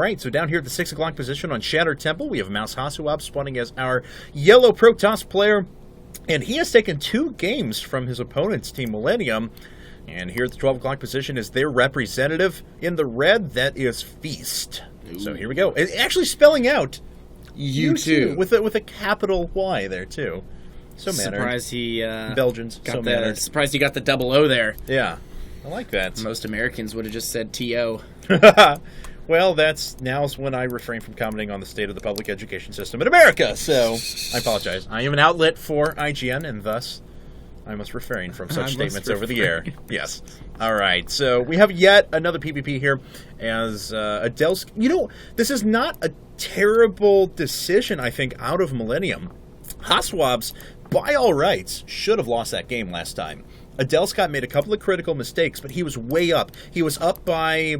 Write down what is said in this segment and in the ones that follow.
right, so down here at the 6 o'clock position on Shattered Temple, we have Mouz.HasuObs spawning as our yellow Protoss player, and he has taken 2 games from his opponent's team, Millenium. And here at the 12 o'clock position is their representative in the red, that is Feast. Ooh. So here we go. It's actually spelling out U2 with a capital Y there, too. So mannered. Surprised he... Belgians, so mannered. Surprised he got the double O there. Yeah, I like that. Most Americans would have just said T.O. Well, now's when I refrain from commenting on the state of the public education system in America, so I apologize. I am an outlet for IGN, and thus I must refrain from such statements over the air. Yes. All right, so we have yet another PvP here as Adele's... You know, this is not a terrible decision, I think, out of Millenium. HasuObs, by all rights, should have lost that game last time. Adelscott made a couple of critical mistakes, but he was way up. He was up by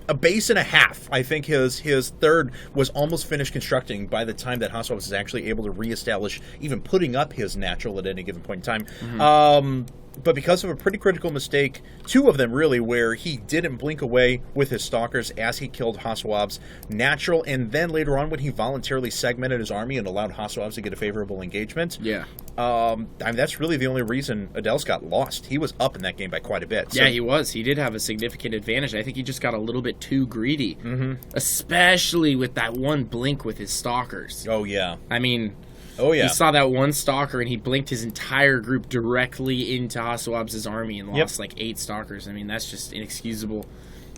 a base and a half. I think his third was almost finished constructing by the time that HasuObs was actually able to reestablish even putting up his natural at any given point in time. Mm-hmm. But because of a pretty critical mistake, 2 of them really, where he didn't blink away with his stalkers as he killed HasuObs natural, and then later on when he voluntarily segmented his army and allowed HasuObs to get a favorable engagement. Yeah. I mean, that's really the only reason Adelscott lost. He was up in that game by quite a bit. So. Yeah, he was. He did have a significant advantage. I think he just got a little bit too greedy, especially with that one blink with his stalkers. Oh, yeah. I mean... Oh, yeah. He saw that one stalker, and he blinked his entire group directly into HasuObs' army and lost like 8 stalkers. I mean, that's just inexcusable.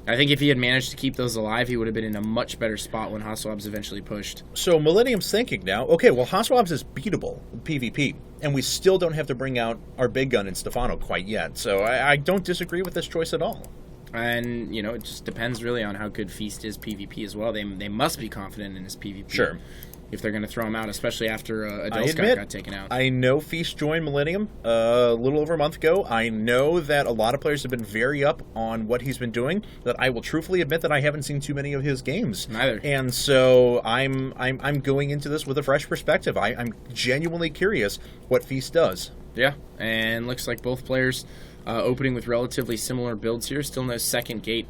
I think if he had managed to keep those alive, he would have been in a much better spot when HasuObs eventually pushed. So Millennium's thinking now, okay, well, HasuObs is beatable in PvP, and we still don't have to bring out our big gun in Stefano quite yet. So I don't disagree with this choice at all. And, you know, it just depends really on how good Feast is PvP as well. They must be confident in his PvP. Sure. If they're going to throw him out, especially after Adelscott got taken out. I know Feast joined Millennium a little over a month ago. I know that a lot of players have been very up on what he's been doing, but I will truthfully admit that I haven't seen too many of his games. Neither. And so I'm going into this with a fresh perspective. I'm genuinely curious what Feast does. Yeah, and looks like both players opening with relatively similar builds here. Still no second gate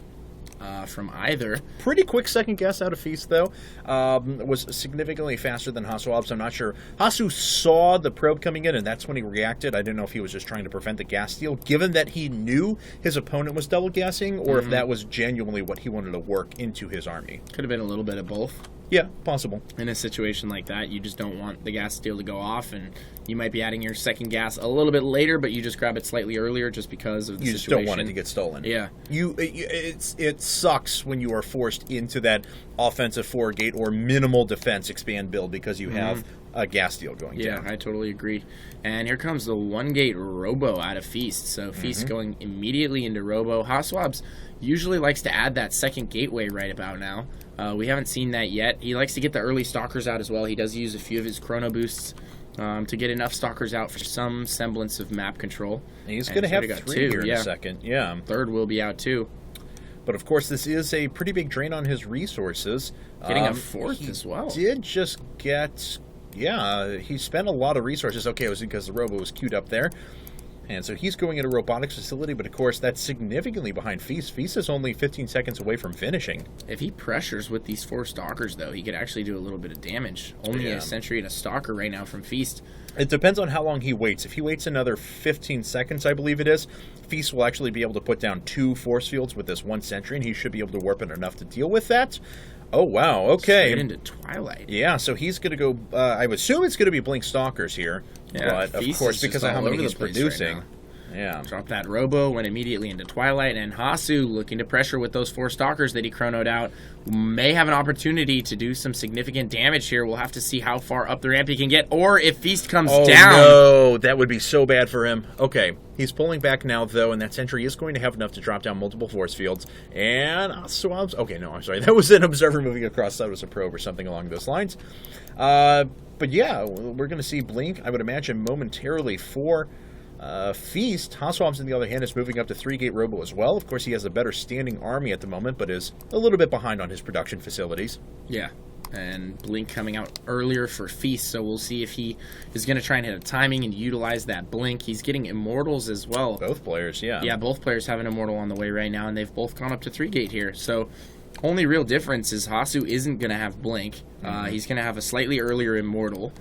from either. Pretty quick second guess out of Feast, though. Was significantly faster than HasuObs. I'm not sure. Hasu saw the probe coming in, and that's when he reacted. I didn't know if he was just trying to prevent the gas steal, given that he knew his opponent was double gassing, or if that was genuinely what he wanted to work into his army. Could have been a little bit of both. Yeah, possible. In a situation like that, you just don't want the gas steal to go off, and you might be adding your second gas a little bit later, but you just grab it slightly earlier just because of the situation. You just don't want it to get stolen. Yeah. It sucks when you are forced into that offensive 4 gate or minimal defense expand build because you have a gas steal going down. Yeah, I totally agree. And here comes the 1 gate Robo out of Feast. So Feast going immediately into Robo. HasuObs usually likes to add that second gateway right about now. We haven't seen that yet. He likes to get the early stalkers out as well. He does use a few of his chrono boosts to get enough stalkers out for some semblance of map control. And he's going to have 3 here in a second. Yeah. Third will be out too. But of course, this is a pretty big drain on his resources. Getting a 4th as well. He did just get... Yeah, he spent a lot of resources. Okay, it was because the Robo was queued up there. And so he's going into robotics facility, but of course that's significantly behind Feast. Feast is only 15 seconds away from finishing. If he pressures with these 4 stalkers, though, he could actually do a little bit of damage. Only a sentry and a stalker right now from Feast. It depends on how long he waits. If he waits another 15 seconds, I believe it is, Feast will actually be able to put down 2 force fields with this 1 sentry, and he should be able to warp it enough to deal with that. Oh, wow, okay. Straight into Twilight. Yeah, so he's going to go, I would assume it's going to be Blink Stalkers here. Yeah, but, of course, because of how many he's producing. Right, yeah. Drop that Robo, went immediately into Twilight, and Hasu, looking to pressure with those 4 stalkers that he chronoed out, may have an opportunity to do some significant damage here. We'll have to see how far up the ramp he can get, or if Feast comes down. Oh, no, that would be so bad for him. Okay, he's pulling back now, though, and that sentry is going to have enough to drop down multiple force fields. And okay, no, I'm sorry. That was an observer moving across. That was a probe or something along those lines. But yeah, we're going to see Blink, I would imagine, momentarily for... Feast. HasuObs, on the other hand, is moving up to 3-gate Robo as well. Of course, he has a better standing army at the moment, but is a little bit behind on his production facilities. Yeah, and Blink coming out earlier for Feast, so we'll see if he is going to try and hit a timing and utilize that Blink. He's getting Immortals as well. Both players, yeah. Yeah, both players have an Immortal on the way right now, and they've both gone up to 3-gate here. So Only real difference is Hasu isn't going to have Blink. He's going to have a slightly earlier Immortal,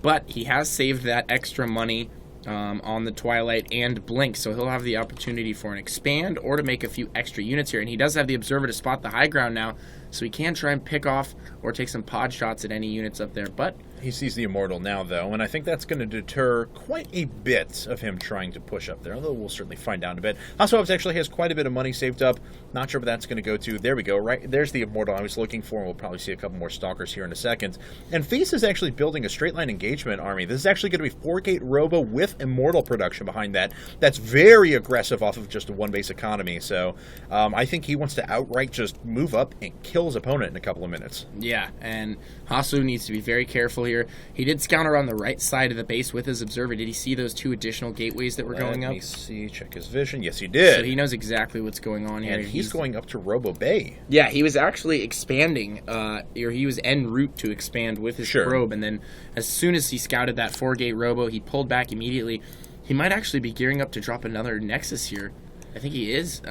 but he has saved that extra money on the Twilight and Blink, so he'll have the opportunity for an expand or to make a few extra units here. And he does have the Observer to spot the high ground now, so he can try and pick off or take some pod shots at any units up there, but he sees the Immortal now, though, and I think that's going to deter quite a bit of him trying to push up there, although we'll certainly find out in a bit. HasuObs actually has quite a bit of money saved up. Not sure where that's going to go to. There we go. Right there's the Immortal I was looking for, and we'll probably see a couple more Stalkers here in a second. And Feast is actually building a straight-line engagement army. This is actually going to be 4-gate Robo with Immortal production behind that. That's very aggressive off of just a one-base economy, so I think he wants to outright just move up and kill his opponent in a couple of minutes. Yeah, and Hasu needs to be very careful here. He did scout around the right side of the base with his Observer. Did he see those 2 additional gateways that were going up? Let me see. Check his vision. Yes, he did. So he knows exactly what's going on here. And he's going up to Robo Bay. Yeah, he was actually expanding, or he was en route to expand with his probe, and then as soon as he scouted that 4-gate Robo, he pulled back immediately. He might actually be gearing up to drop another Nexus here. I think he is.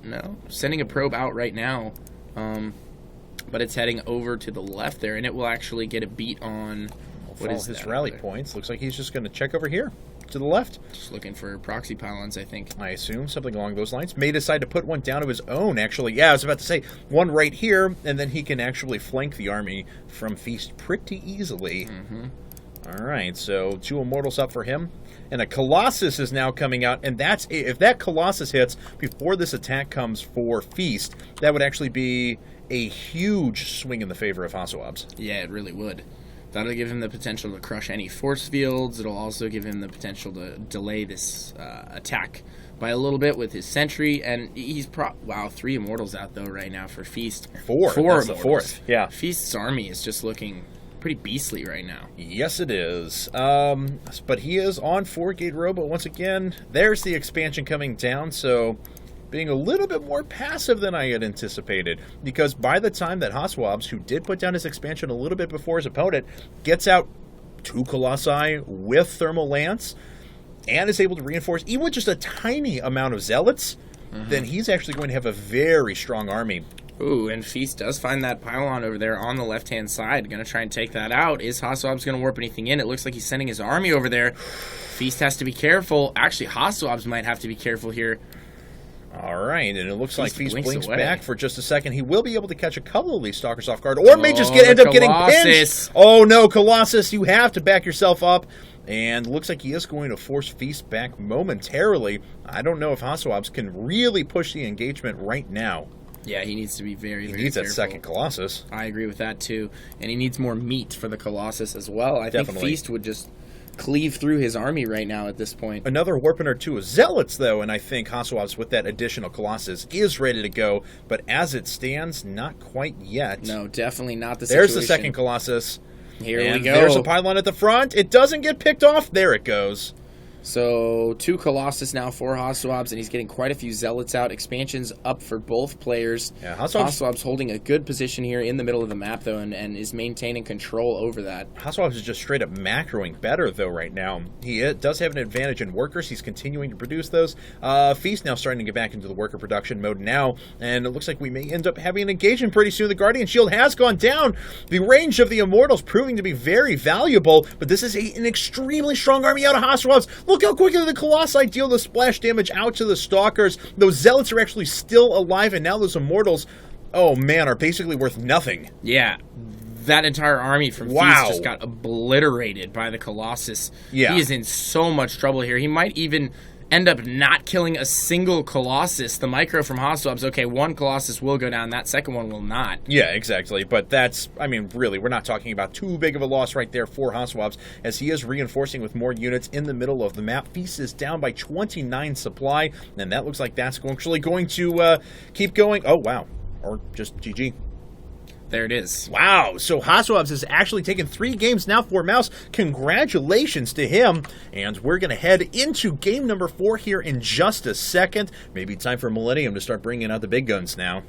No. Sending a probe out right now. But it's heading over to the left there, and it will actually get a beat on what is his rally points. Looks like he's just going to check over here to the left. Just looking for proxy pylons, I think. I assume something along those lines. May decide to put one down of his own, actually. Yeah, I was about to say one right here, and then he can actually flank the army from Feast pretty easily. All right, so 2 Immortals up for him. And a Colossus is now coming out, and that's if that Colossus hits before this attack comes for Feast, that would actually be a huge swing in the favor of HasuObs. Yeah, it really would. That'll give him the potential to crush any force fields. It'll also give him the potential to delay this attack by a little bit with his sentry. And he's 3 Immortals out, though, right now for Feast. 4. That's Immortals. The 4th. Yeah. Feast's army is just looking pretty beastly right now. Yes, it is. But he is on 4-gate Robo once again. There's the expansion coming down, so being a little bit more passive than I had anticipated, because by the time that HasuObs, who did put down his expansion a little bit before his opponent, gets out 2 Colossi with Thermal Lance and is able to reinforce even with just a tiny amount of Zealots, then he's actually going to have a very strong army. Ooh, and Feast does find that pylon over there on the left-hand side. Going to try and take that out. Is HasuObs going to warp anything in? It looks like he's sending his army over there. Feast has to be careful. Actually, HasuObs might have to be careful here. All right, and it looks like Feast blinks away. back for just a second. He will be able to catch a couple of these Stalkers off guard, or may just end up getting pinched. Oh no, Colossus, you have to back yourself up. And looks like he is going to force Feast back momentarily. I don't know if HasuObs can really push the engagement right now. Yeah, he needs to be very He careful. needs that second Colossus. I agree with that, too. And he needs more meat for the Colossus as well. I think Feast would just cleave through his army right now at this point. Another Warpin or 2 of Zealots, though, and I think HasuObs with that additional Colossus is ready to go. But as it stands, not quite yet. No, definitely not the situation. There's the second Colossus. Here we go. There's a pylon at the front. It doesn't get picked off. There it goes. So 2 Colossus now for HasuObs, and he's getting quite a few Zealots out. Expansions up for both players. Yeah, HasuObs holding a good position here in the middle of the map, though, and is maintaining control over that. HasuObs is just straight up macroing better, though, right now. He does have an advantage in workers. He's continuing to produce those. Feast now starting to get back into the worker production mode now, and it looks like we may end up having an engagement pretty soon. The Guardian Shield has gone down. The range of the Immortals proving to be very valuable, but this is an extremely strong army out of HasuObs. Look how quickly the Colossi deal the splash damage out to the Stalkers. Those Zealots are actually still alive, and now those Immortals, oh man, are basically worth nothing. Yeah. That entire army from Feast just got obliterated by the Colossus. Yeah. He is in so much trouble here. He might even end up not killing a single Colossus. The micro from HasuObs, okay, 1 Colossus will go down. That second one will not. Yeah, exactly. But that's, I mean, really, we're not talking about too big of a loss right there for HasuObs, as he is reinforcing with more units in the middle of the map. Feast is down by 29 supply, and that looks like that's actually going to keep going. Oh, wow. Or just GG. There it is. Wow, so HasuObs has actually taken 3 games now for Mouz. Congratulations to him. And we're going to head into game number 4 here in just a second. Maybe time for Millenium to start bringing out the big guns now.